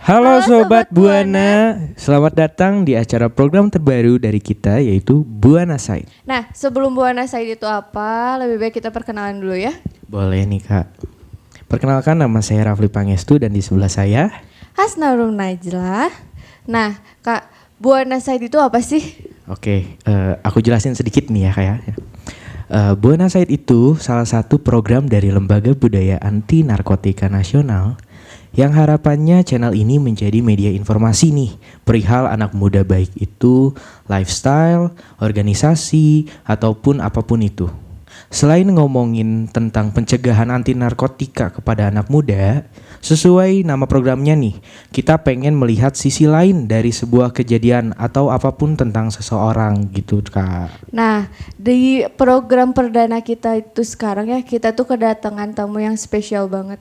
Halo Halo Sobat Sobat Buana. Selamat datang di acara program terbaru dari kita yaitu Buana Side. Nah, sebelum Buana Side itu apa, lebih baik kita perkenalan dulu ya. Boleh nih Kak. Perkenalkan, nama saya Rafli Pangestu dan di sebelah saya Hasnarum Najlah. Nah, Kak, Buana Side itu apa sih? Oke, aku jelasin sedikit nih ya Kak ya. Buana Side itu salah satu program dari Lembaga Budaya Anti Narkotika Nasional yang harapannya channel ini menjadi media informasi nih perihal anak muda, baik itu lifestyle, organisasi, ataupun apapun itu. Selain ngomongin tentang pencegahan anti narkotika kepada anak muda, sesuai nama programnya nih, kita pengen melihat sisi lain dari sebuah kejadian atau apapun tentang seseorang gitu Kak. Nah, di program perdana kita itu sekarang ya, kita tuh kedatangan tamu yang spesial banget.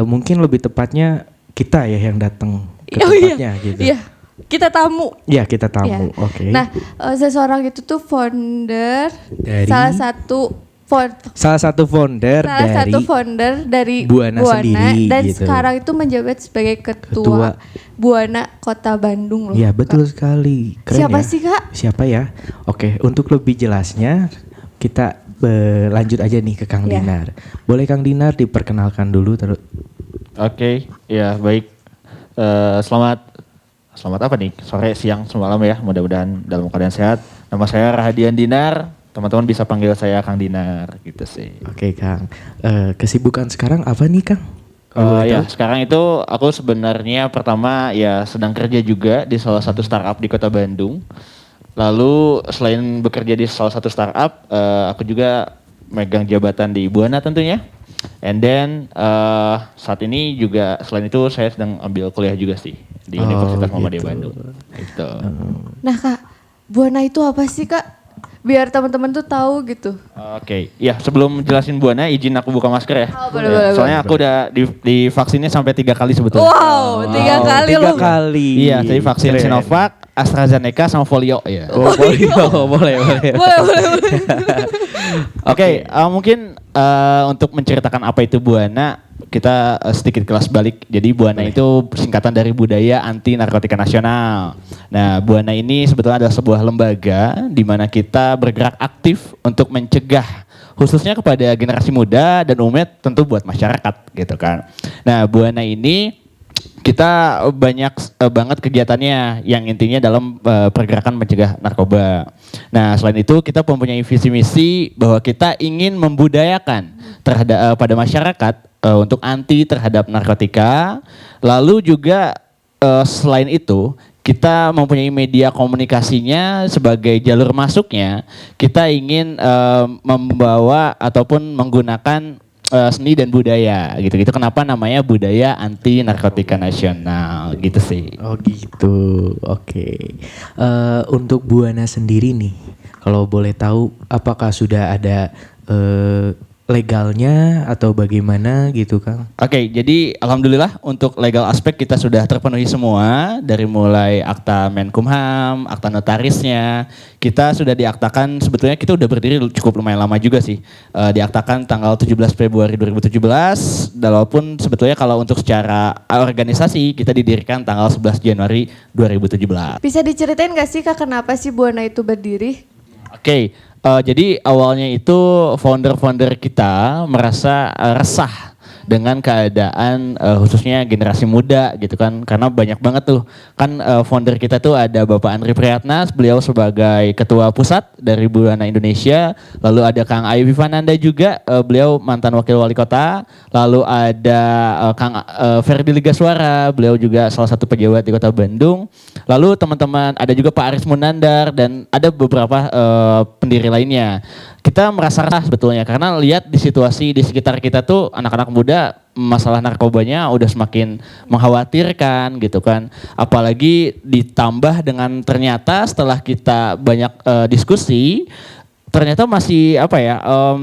Mungkin lebih tepatnya kita ya yang datang ke Oh iya, tempatnya gitu. iya, kita tamu. Ya kita tamu, Ya. oke. Nah, seseorang itu tuh founder, Dari salah satu founder dari Buana sendiri dan gitu. sekarang itu menjabat sebagai ketua Buana Kota Bandung loh. Ya betul Kak. sekali. Keren Siapa ya? sih Kak? Siapa ya? Oke, untuk lebih jelasnya kita lanjut aja nih ke Kang Ya. Dinar. Boleh Kang Dinar diperkenalkan dulu terus. Oke, ya baik. Selamat apa nih? Sore, siang, semalam ya. Mudah-mudahan dalam keadaan sehat. Nama saya Rahadian Dinar. Teman-teman bisa panggil saya Kang Dinar, gitu sih. Oke Kang. Kesibukan sekarang apa nih Kang? Kalau boleh Ya, tahu? sekarang itu aku sebenarnya pertama ya sedang kerja juga di salah satu startup di Kota Bandung. Lalu selain bekerja di salah satu startup, aku juga megang jabatan di Buana tentunya. And then saat ini juga selain itu saya sedang ambil kuliah juga sih di Universitas Muhammadiyah gitu. Bandung. Gitu. Nah Kak, Buana itu apa sih Kak? Biar teman-teman tuh tahu gitu. Oke, ya sebelum jelasin Buana, izin aku buka masker ya. Oh, boleh. Soalnya aku udah di vaksinnya sampai 3 kali sebetulnya. Wow, 3 kali Tiga loh. kali. Iya, jadi vaksin Keren. Sinovac, AstraZeneca sama polio ya. Oh, boleh. Boleh. Oke, mungkin untuk menceritakan apa itu Buana, kita sedikit kelas balik. Jadi Buana itu singkatan dari Budaya Anti Narkotika Nasional. Nah, Buana ini sebetulnya adalah sebuah lembaga di mana kita bergerak aktif untuk mencegah khususnya kepada generasi muda dan umumnya tentu buat masyarakat gitu kan. Nah, Buana ini kita banyak banget kegiatannya yang intinya dalam pergerakan mencegah narkoba. Nah, selain itu kita mempunyai visi misi bahwa kita ingin membudayakan terhadap pada masyarakat untuk anti terhadap narkotika. Lalu juga selain itu kita mempunyai media komunikasinya sebagai jalur masuknya. Kita ingin membawa ataupun menggunakan seni dan budaya gitu-gitu. Kenapa namanya Budaya Anti Narkotika Nasional gitu sih. Oh gitu, oke. Untuk Buana sendiri nih, kalau boleh tahu apakah sudah ada legalnya atau bagaimana gitu Kang? Oke, jadi alhamdulillah untuk legal aspek kita sudah terpenuhi semua, dari mulai akta Menkumham, akta notarisnya, kita sudah diaktakan. Sebetulnya kita udah berdiri cukup lumayan lama juga sih, diaktakan tanggal 17 Februari 2017, walaupun sebetulnya kalau untuk secara organisasi kita didirikan tanggal 11 Januari 2017. Bisa diceritain gak sih Kak kenapa sih Buana itu berdiri? Oke, jadi awalnya itu founder-founder kita merasa resah dengan keadaan khususnya generasi muda gitu kan, karena banyak banget tuh kan founder kita tuh ada Bapak Andri Priyatna, beliau sebagai ketua pusat dari Buana Indonesia, lalu ada Kang Ayu Vivananda juga, beliau mantan wakil wali kota, lalu ada Kang Ferdi Ligaswara, beliau juga salah satu pejabat di Kota Bandung, lalu teman-teman ada juga Pak Aris Munandar dan ada beberapa pendiri lainnya. Kita merasa resah sebetulnya karena lihat di situasi di sekitar kita tuh anak-anak muda masalah narkobanya udah semakin mengkhawatirkan gitu kan. Apalagi ditambah dengan ternyata setelah kita banyak diskusi, ternyata masih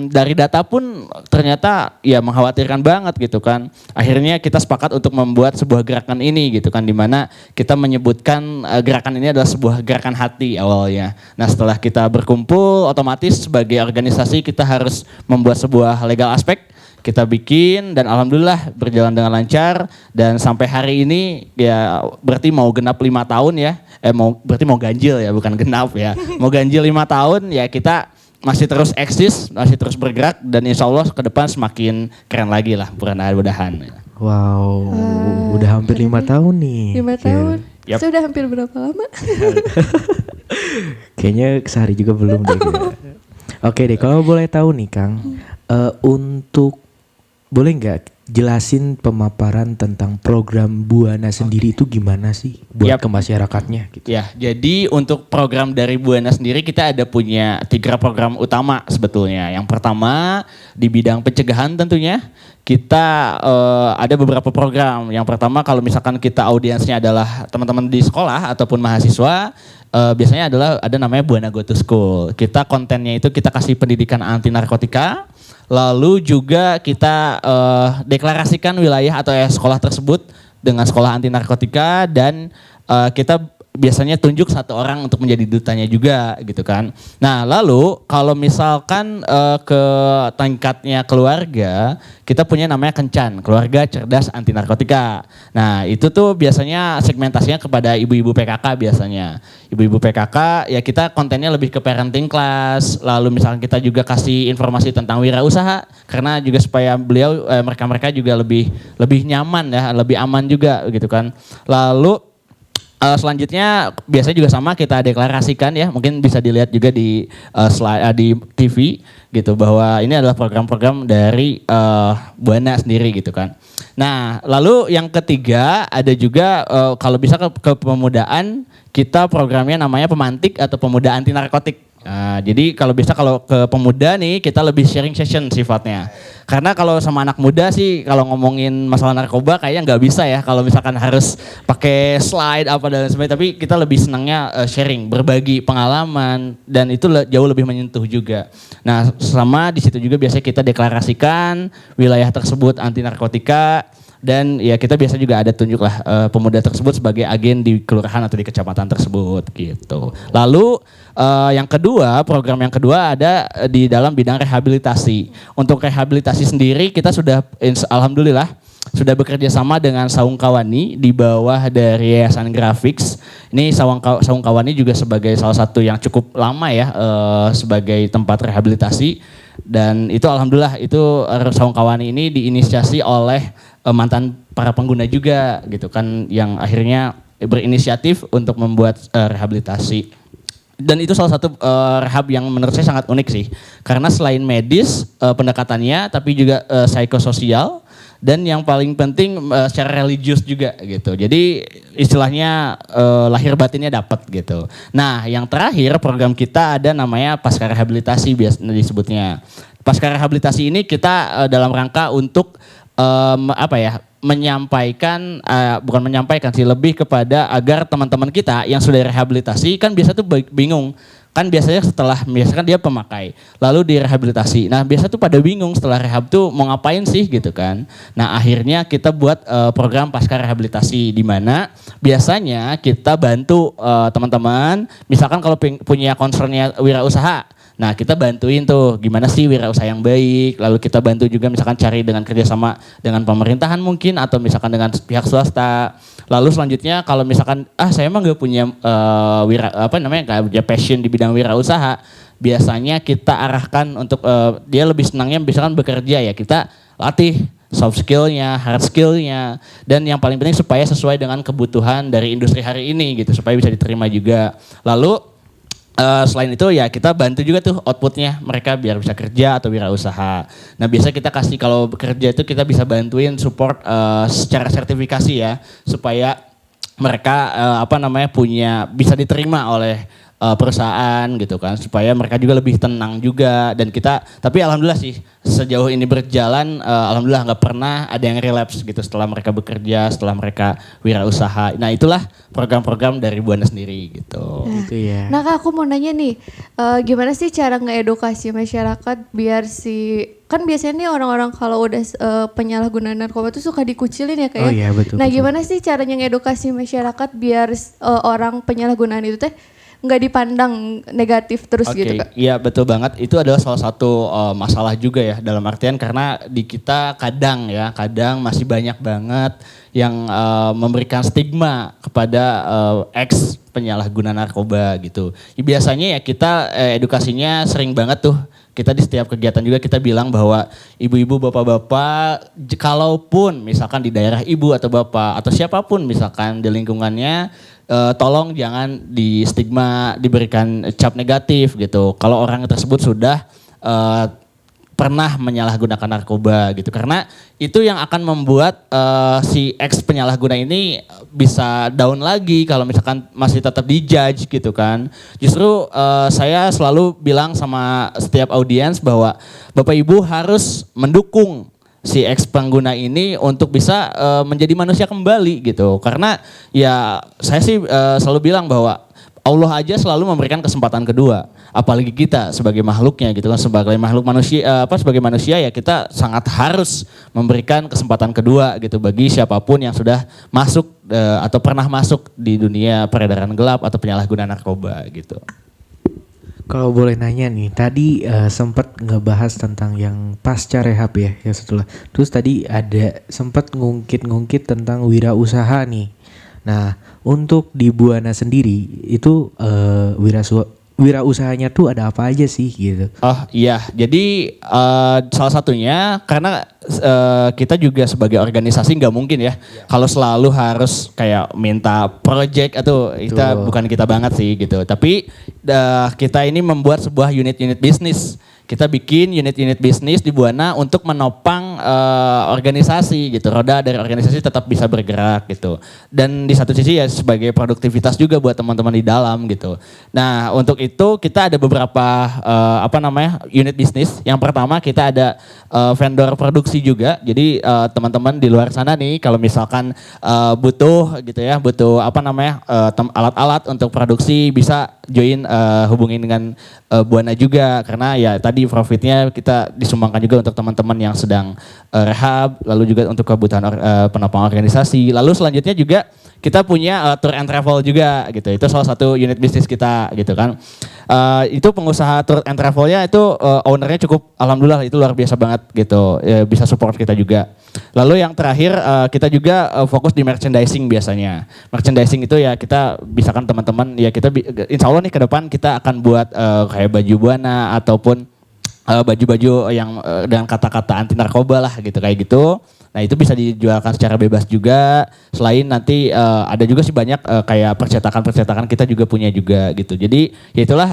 dari data pun ternyata ya mengkhawatirkan banget gitu kan. Akhirnya kita sepakat untuk membuat sebuah gerakan ini gitu kan, dimana kita menyebutkan gerakan ini adalah sebuah gerakan hati awalnya. Nah, setelah kita berkumpul otomatis sebagai organisasi kita harus membuat sebuah legal aspek. kita bikin dan alhamdulillah berjalan dengan lancar dan sampai hari ini ya berarti mau genap 5 tahun ya. Berarti mau ganjil ya, bukan genap ya. Mau ganjil 5 tahun ya, kita masih terus eksis, masih terus bergerak dan insya Allah ke depan semakin keren lagi lah mudah-mudahan. Wow, udah hampir 5 tahun nih. 5 tahun. Yap. Sudah hampir berapa lama? Kayaknya sehari juga belum deh. Oke deh, kalau boleh tahu nih Kang, untuk boleh nggak jelasin pemaparan tentang program Buana sendiri itu gimana sih buat ke masyarakatnya gitu? Ya, jadi untuk program dari Buana sendiri kita ada punya 3 program utama sebetulnya. Yang pertama di bidang pencegahan tentunya kita ada beberapa program. Yang pertama kalau misalkan kita audiensnya adalah teman-teman di sekolah ataupun mahasiswa, biasanya adalah ada namanya Buana Go to School. Kita kontennya itu kita kasih pendidikan anti narkotika. Lalu juga kita deklarasikan wilayah atau sekolah tersebut dengan sekolah anti narkotika dan kita biasanya tunjuk 1 orang untuk menjadi dutanya juga gitu kan. Nah lalu kalau misalkan ke tingkatnya keluarga, kita punya namanya Kencan, Keluarga Cerdas Anti Narkotika. Nah itu tuh biasanya segmentasinya kepada ibu-ibu PKK biasanya. Ibu-ibu PKK ya kita kontennya lebih ke parenting class, lalu misalkan kita juga kasih informasi tentang wirausaha, karena juga supaya beliau mereka-mereka juga lebih nyaman ya, lebih aman juga gitu kan. Lalu selanjutnya biasanya juga sama kita deklarasikan ya, mungkin bisa dilihat juga di di TV gitu bahwa ini adalah program-program dari Buana sendiri gitu kan. Nah lalu yang ketiga ada juga kalau bisa ke pemudaan, kita programnya namanya Pemantik atau Pemuda Anti Narkotik. Nah, jadi kalau bisa kalau ke pemuda nih kita lebih sharing session sifatnya. Karena kalau sama anak muda sih kalau ngomongin masalah narkoba kayaknya nggak bisa ya kalau misalkan harus pakai slide apa dan sebagainya. Tapi kita lebih senangnya sharing, berbagi pengalaman dan itu jauh lebih menyentuh juga. Nah sama di situ juga biasanya kita deklarasikan wilayah tersebut anti narkotika. Dan ya kita biasa juga ada tunjuk lah pemuda tersebut sebagai agen di kelurahan atau di kecamatan tersebut gitu. Lalu yang kedua, program yang kedua ada di dalam bidang rehabilitasi. Untuk rehabilitasi sendiri kita sudah alhamdulillah sudah bekerja sama dengan Saung Kawani di bawah dari Yayasan Graphics. Ini Saung Kawani juga sebagai salah satu yang cukup lama ya sebagai tempat rehabilitasi. Dan itu alhamdulillah itu Saung Kawani ini diinisiasi oleh mantan para pengguna juga gitu kan yang akhirnya berinisiatif untuk membuat rehabilitasi. Dan itu salah satu rehab yang menurut saya sangat unik sih. Karena selain medis pendekatannya tapi juga psikososial dan yang paling penting secara religius juga gitu. Jadi istilahnya lahir batinnya dapat gitu. Nah yang terakhir program kita ada namanya Pasca Rehabilitasi biasanya disebutnya. Pasca Rehabilitasi ini kita dalam rangka untuk menyampaikan, bukan menyampaikan sih, lebih kepada agar teman-teman kita yang sudah rehabilitasi kan biasa tuh bingung. Kan biasanya biasanya dia pemakai, lalu direhabilitasi. Nah biasa tuh pada bingung setelah rehab tuh mau ngapain sih gitu kan. Nah akhirnya kita buat program pasca rehabilitasi di mana biasanya kita bantu teman-teman, misalkan kalau punya concernnya wirausaha, nah kita bantuin tuh gimana sih wirausaha yang baik, lalu kita bantu juga misalkan cari dengan kerjasama dengan pemerintahan mungkin atau misalkan dengan pihak swasta. Lalu selanjutnya kalau misalkan saya emang gak punya gak punya passion di bidang wirausaha, biasanya kita arahkan untuk dia lebih senangnya misalkan bekerja ya kita latih soft skillnya, hard skillnya, dan yang paling penting supaya sesuai dengan kebutuhan dari industri hari ini gitu supaya bisa diterima juga. Lalu selain itu ya kita bantu juga tuh outputnya mereka biar bisa kerja atau wirausaha. Nah biasa kita kasih kalau bekerja itu kita bisa bantuin support secara sertifikasi ya supaya mereka bisa diterima oleh perusahaan gitu kan supaya mereka juga lebih tenang juga dan kita tapi alhamdulillah sih sejauh ini berjalan alhamdulillah nggak pernah ada yang relapse gitu setelah mereka bekerja setelah mereka wirausaha. Nah itulah program-program dari Buana sendiri gitu. Gitu ya. Nah Kak, aku mau nanya nih, gimana sih cara ngedukasi masyarakat biar kan biasanya nih orang-orang kalau udah penyalahgunaan narkoba tuh suka dikucilin ya Kak ya. Oh iya betul. Nah betul. gimana sih caranya ngedukasi masyarakat biar orang penyalahgunaan itu teh nggak dipandang negatif terus Oke, gitu Kak. iya betul banget. Itu adalah salah satu masalah juga ya dalam artian karena di kita kadang masih banyak banget yang memberikan stigma kepada ex penyalahguna narkoba gitu. Ya, biasanya ya kita edukasinya sering banget tuh. Kita di setiap kegiatan juga kita bilang bahwa ibu-ibu, bapak-bapak, kalaupun misalkan di daerah ibu atau bapak atau siapapun misalkan di lingkungannya, tolong jangan di stigma, diberikan cap negatif gitu. Kalau orang tersebut sudah pernah menyalahgunakan narkoba gitu, karena itu yang akan membuat si ex penyalahguna ini bisa down lagi kalau misalkan masih tetap dijudge gitu kan. Justru saya selalu bilang sama setiap audiens bahwa Bapak Ibu harus mendukung si ex pengguna ini untuk bisa menjadi manusia kembali gitu, karena ya saya sih selalu bilang bahwa Allah aja selalu memberikan kesempatan kedua, apalagi kita sebagai makhluknya gitu kan, sebagai makhluk manusia sebagai manusia ya kita sangat harus memberikan kesempatan kedua gitu bagi siapapun yang sudah masuk atau pernah masuk di dunia peredaran gelap atau penyalahgunaan narkoba gitu. Kalau boleh nanya nih, tadi sempat ngebahas tentang yang pasca rehab ya setelah. Terus tadi ada sempat ngungkit-ngungkit tentang wirausaha nih. Nah, untuk di Buana sendiri itu wirausahanya tuh ada apa aja sih gitu? Oh iya, jadi salah satunya karena kita juga sebagai organisasi nggak mungkin ya kalau selalu harus kayak minta project atau bukan kita banget sih gitu. Tapi kita ini membuat sebuah unit-unit bisnis. Kita bikin unit-unit bisnis di Buana untuk menopang organisasi gitu. Roda dari organisasi tetap bisa bergerak gitu. Dan di satu sisi ya sebagai produktivitas juga buat teman-teman di dalam gitu. Nah, untuk itu kita ada beberapa unit bisnis. Yang pertama kita ada vendor produksi juga. Jadi teman-teman di luar sana nih kalau misalkan butuh gitu ya, butuh alat-alat untuk produksi bisa join hubungin dengan Buana juga, karena ya tadi profitnya kita disumbangkan juga untuk teman-teman yang sedang rehab, lalu juga untuk kebutuhan penopang organisasi. Lalu selanjutnya juga kita punya tour and travel juga gitu. Itu salah satu unit bisnis kita gitu kan. Itu pengusaha tour and travelnya itu ownernya cukup alhamdulillah itu luar biasa banget gitu. Bisa support kita juga. Lalu yang terakhir kita juga fokus di merchandising biasanya. Merchandising itu ya kita bisa kan teman-teman ya kita insya Allah nih ke depan kita akan buat kayak baju Buana ataupun baju-baju yang dengan kata-kata anti narkoba lah gitu kayak gitu. Nah itu bisa dijualkan secara bebas juga. Selain nanti ada juga sih banyak kayak percetakan kita juga punya juga gitu. Jadi ya itulah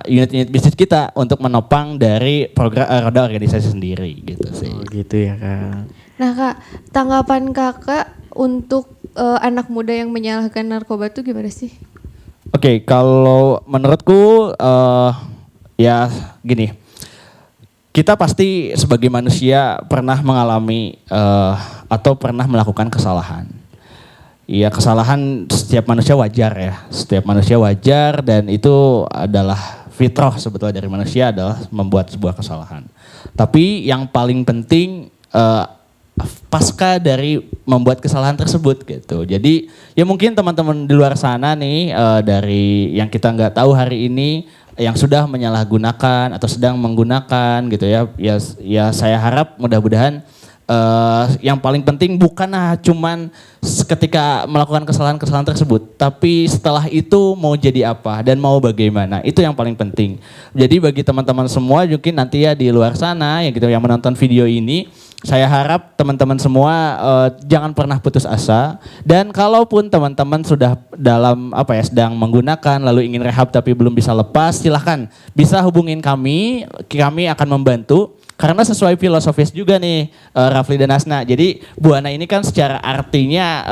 unit-unit bisnis kita untuk menopang dari program roda organisasi sendiri gitu sih. Oh gitu ya Kak. Nah Kak, tanggapan Kakak untuk anak muda yang menyalahkan narkoba itu gimana sih? Oke, kalau menurutku ya gini, kita pasti sebagai manusia pernah mengalami atau pernah melakukan kesalahan. Iya, kesalahan setiap manusia wajar ya, setiap manusia wajar dan itu adalah fitrah sebetulnya dari manusia adalah membuat sebuah kesalahan. Tapi yang paling penting pasca dari membuat kesalahan tersebut gitu. Jadi ya mungkin teman-teman di luar sana nih dari yang kita nggak tahu hari ini yang sudah menyalahgunakan atau sedang menggunakan gitu ya saya harap mudah-mudahan yang paling penting bukanlah cuman ketika melakukan kesalahan-kesalahan tersebut, tapi setelah itu mau jadi apa dan mau bagaimana, itu yang paling penting. Jadi bagi teman-teman semua mungkin nanti ya di luar sana yang menonton video ini, saya harap teman-teman semua jangan pernah putus asa, dan kalaupun teman-teman sudah sedang menggunakan lalu ingin rehab tapi belum bisa lepas, silahkan bisa hubungin kami akan membantu. Karena sesuai filosofis juga nih Rafli dan Asna. Jadi Buana ini kan secara artinya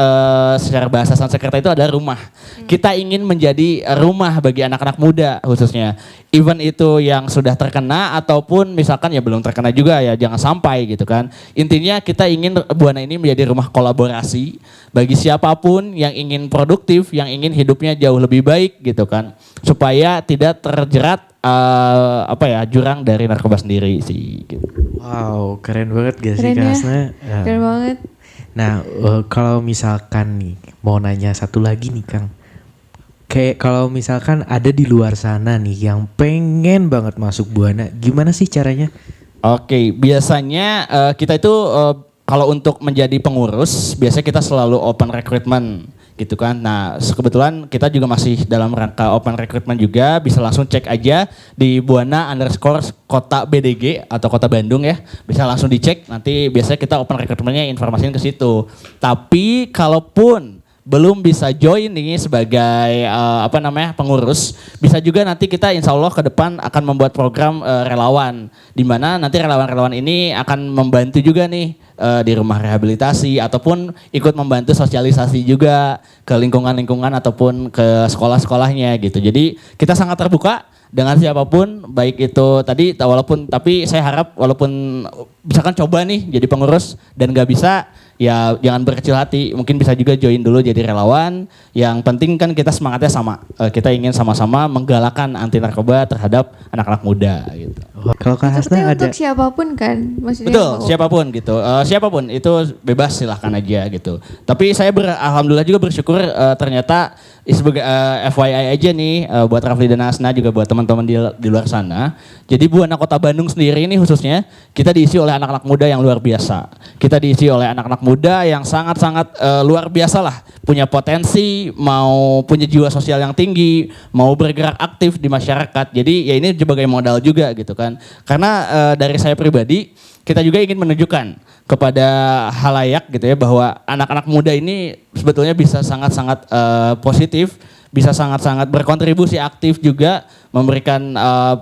secara bahasa Sanskerta itu adalah rumah. Kita ingin menjadi rumah bagi anak-anak muda khususnya. Even itu yang sudah terkena ataupun misalkan ya belum terkena juga ya jangan sampai gitu kan. Intinya kita ingin Buana ini menjadi rumah kolaborasi bagi siapapun yang ingin produktif, yang ingin hidupnya jauh lebih baik gitu kan. Supaya tidak terjerat jurang dari narkoba sendiri sih gitu. Wow, keren banget gak sih Keren Kak ya? Asna? Keren banget. Nah, kalau misalkan nih mau nanya satu lagi nih Kang. kayak kalau misalkan ada di luar sana nih yang pengen banget masuk Buana, gimana sih caranya? Oke, biasanya kita itu kalau untuk menjadi pengurus, biasanya kita selalu open recruitment gitu kan. Nah, kebetulan kita juga masih dalam rangka open recruitment juga, bisa langsung cek aja di Buana_Kota BDG atau Kota Bandung ya. Bisa langsung dicek, nanti biasanya kita open recruitmentnya informasiin ke situ. Tapi kalaupun belum bisa join nih sebagai pengurus, bisa juga nanti kita insya Allah ke depan akan membuat program relawan, di mana nanti relawan-relawan ini akan membantu juga nih di rumah rehabilitasi ataupun ikut membantu sosialisasi juga ke lingkungan-lingkungan ataupun ke sekolah-sekolahnya gitu. Jadi kita sangat terbuka dengan siapapun, baik itu tadi tapi saya harap walaupun misalkan coba nih jadi pengurus dan gak bisa, ya jangan berkecil hati, mungkin bisa juga join dulu jadi relawan. Yang penting kan kita semangatnya sama, kita ingin sama-sama menggalakkan anti narkoba terhadap anak-anak muda gitu. Kalau Kak Hasna Sepertinya ada? untuk siapapun kan, maksudnya. Betul, siapapun gitu, siapapun itu bebas silahkan aja gitu. Tapi saya alhamdulillah juga bersyukur ternyata sebagai FYI aja nih buat Rafli dan Hasna juga buat teman-teman di luar sana. Jadi Buana Kota Bandung sendiri ini khususnya kita diisi oleh anak-anak muda yang luar biasa. Kita diisi oleh anak-anak muda yang sangat-sangat luar biasa lah, punya potensi, mau punya jiwa sosial yang tinggi, mau bergerak aktif di masyarakat. Jadi ya ini sebagai modal juga gitu kan. Karena dari saya pribadi, kita juga ingin menunjukkan kepada halayak gitu ya bahwa anak-anak muda ini sebetulnya bisa sangat-sangat positif, bisa sangat-sangat berkontribusi aktif juga, memberikan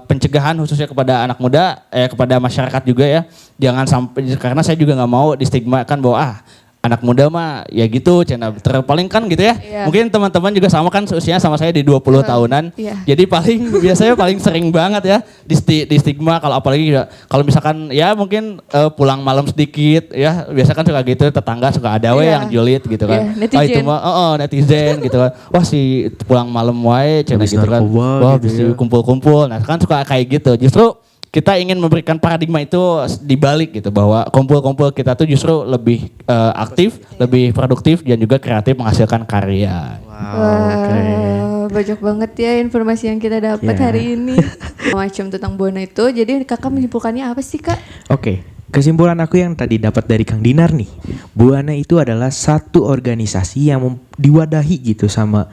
pencegahan khususnya kepada anak muda, kepada masyarakat juga ya. Jangan sampai, karena saya juga nggak mau distigmakan bahwa anak muda mah ya gitu, paling kan gitu ya. Iya. Mungkin teman-teman juga sama kan usianya sama saya di 20 tahunan. Iya. Jadi biasanya paling sering banget ya di stigma, kalau apalagi kalau misalkan ya mungkin pulang malam sedikit ya, biasa kan suka gitu, tetangga suka ada Iya. yang julid gitu kan. Iya, netizen. Itu mah netizen gitu kan. Wah si pulang malam wae cenah Habis gitu kan. narkoba Wah gitu bisa ya. kumpul-kumpul. Nah, kan suka kayak gitu. Justru kita ingin memberikan paradigma itu dibalik gitu, bahwa kumpul-kumpul kita tuh justru lebih aktif, lebih produktif dan juga kreatif menghasilkan karya. Wah, banyak banget ya informasi yang kita dapat Ya. hari ini. Macam tentang Buana itu. Jadi kakak menyimpulkannya apa sih kak? Oke, kesimpulan aku yang tadi dapat dari Kang Dinar nih, Buana itu adalah satu organisasi yang diwadahi gitu sama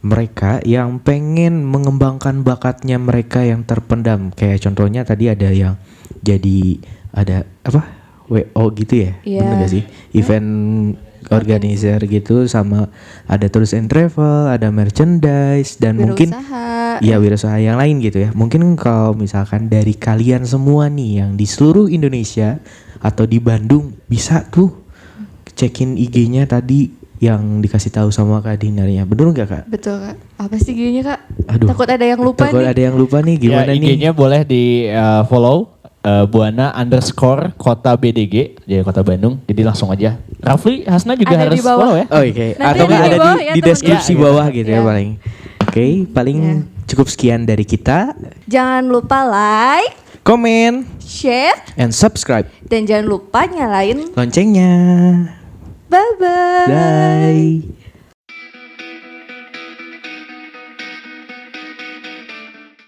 mereka yang pengen mengembangkan bakatnya mereka yang terpendam. Kayak contohnya tadi ada yang jadi WO gitu ya, Iya. bener gak sih? Event organizer gitu, sama ada tours and travel, ada merchandise dan mungkin Wirausaha. ya wirausaha yang lain gitu ya. Mungkin kalau misalkan dari kalian semua nih yang di seluruh Indonesia atau di Bandung, bisa tuh cekin IG-nya tadi yang dikasih tahu sama Kak Dinarnya. Bener nggak Kak? Betul kak. Apa sih gini kak? Aduh. Takut ada yang lupa Takut nih. ada yang lupa nih, gimana ya, nih? IG-nya boleh di follow Buana_Kota BDG, jadi Kota Bandung. Jadi langsung aja. Rafli, Hasna juga Ada harus di bawah. follow ya. Oh oke. Nanti Atau nggak ada di ada bawah di ya, deskripsi teman-teman. bawah gitu ya Ya. paling. Oke, paling cukup sekian dari kita. Jangan lupa like, Komen share, and subscribe dan jangan lupa nyalain loncengnya. bye-bye. Bye.